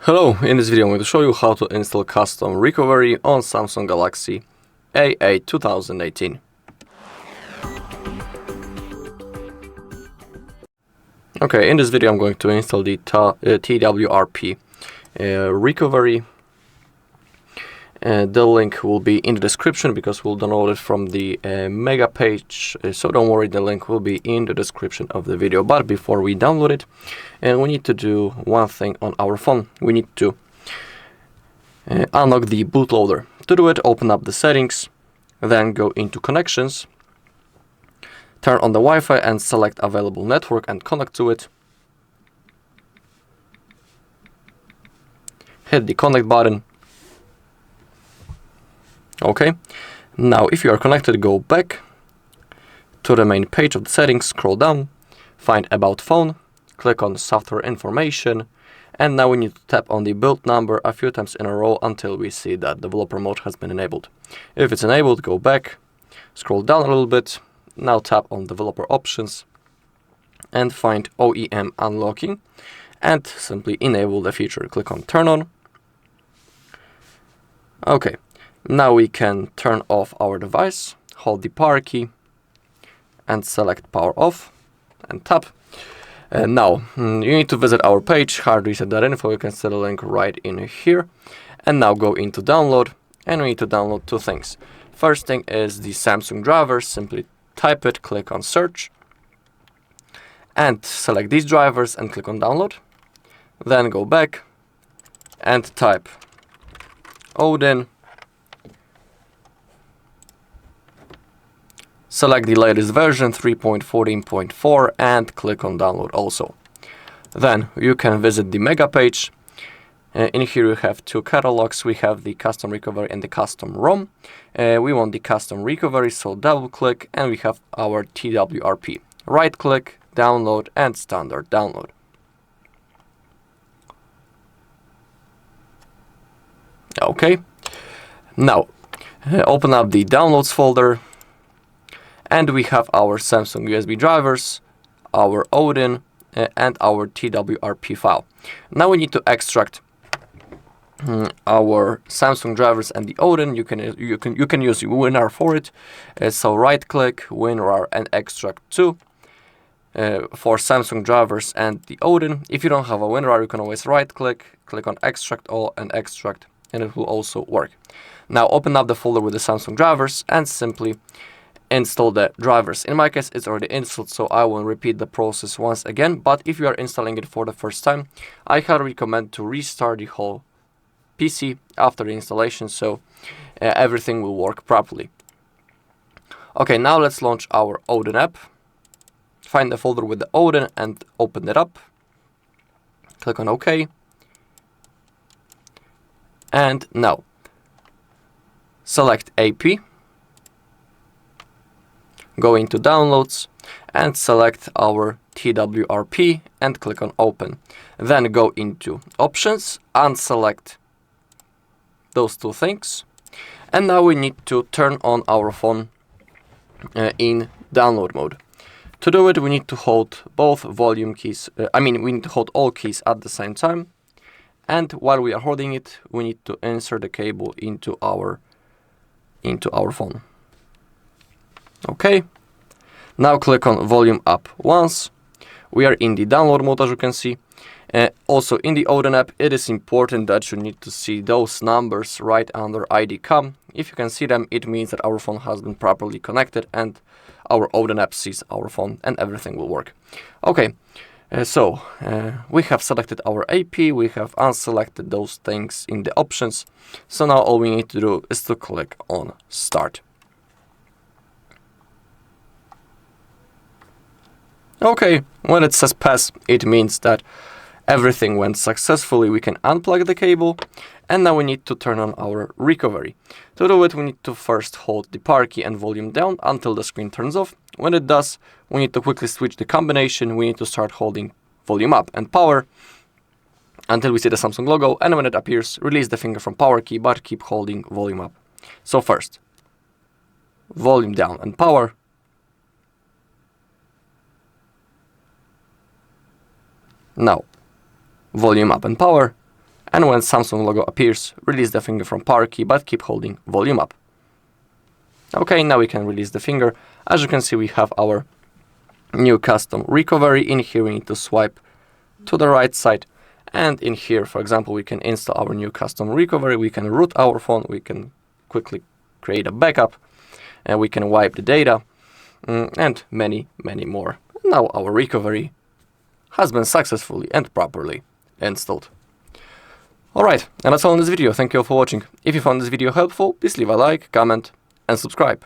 Hello, in this video I'm going to show you how to install custom recovery on Samsung Galaxy A8 2018. Okay, in this video I'm going to install the TWRP recovery. The link will be in the description because we'll download it from the mega page, so don't worry, the link will be in the description of the video. But before we download it, we need to do one thing on our phone. We need to unlock the bootloader. To do it, open up the settings, then go into connections, turn on the Wi-Fi and select available network and connect to it. Hit the connect button. Okay, now if you are connected, go back to the main page of the settings, scroll down, find About Phone, click on Software Information, and now we need to tap on the build number a few times in a row until we see that developer mode has been enabled. If it's enabled, go back, scroll down a little bit, now tap on Developer Options and find OEM Unlocking and simply enable the feature. Click on Turn On. Okay. Now we can turn off our device, hold the power key and select power off and tap. Now you need to visit our page, HardReset.info. You can see the link right in here. And now go into download, and we need to download two things. First thing is the Samsung drivers. Simply type it, click on search and select these drivers and click on download. Then go back and type Odin. Select the latest version 3.14.4 and click on download also. Then you can visit the mega page. In here you have two catalogs. We have the custom recovery and the custom ROM. We want the custom recovery, so double click and we have our TWRP. Right click, download and standard download. Okay, now open up the downloads folder. And we have our Samsung USB drivers, our Odin, and our TWRP file. Now we need to extract our Samsung drivers and the Odin. You can use WinRAR for it. So right click, WinRAR and extract to for Samsung drivers and the Odin. If you don't have a WinRAR, you can always right click, click on extract all and extract, and it will also work. Now open up the folder with the Samsung drivers and simply install the drivers. In my case, it's already installed, so I will repeat the process once again. But if you are installing it for the first time, I highly recommend to restart the whole PC after the installation, so everything will work properly. Okay, now let's launch our Odin app. Find the folder with the Odin and open it up. Click on OK. And now select AP. Go into downloads and select our TWRP and click on open. Then go into options, unselect those two things. And now we need to turn on our phone in download mode. To do it, we need to hold both volume keys. we need to hold all keys at the same time. And while we are holding it, we need to insert the cable into our phone. Okay, now click on volume up once. We are in the download mode, as you can see. Also in the Odin app, it is important that you need to see those numbers right under ID COM. If you can see them, it means that our phone has been properly connected and our Odin app sees our phone and everything will work. Okay, so we have selected our AP, we have unselected those things in the options. So now all we need to do is to click on start. Okay, when it says pass, it means that everything went successfully. We can unplug the cable and now we need to turn on our recovery. To do it, we need to first hold the power key and volume down until the screen turns off. When it does, we need to quickly switch the combination. We need to start holding volume up and power until we see the Samsung logo, and when it appears, release the finger from power key but keep holding volume up. So first, volume down and power. Now, volume up and power, And when Samsung logo appears, release the finger from power key, but keep holding volume up. Okay, now we can release the finger. As you can see, we have our new custom recovery. In here we need to swipe to the right side, and in here, for example, we can install our new custom recovery. We can root our phone, we can quickly create a backup, and we can wipe the data, and many more. Now our recovery has been successfully and properly installed. Alright, and that's all in this video. Thank you all for watching. If you found this video helpful, please leave a like, comment and subscribe.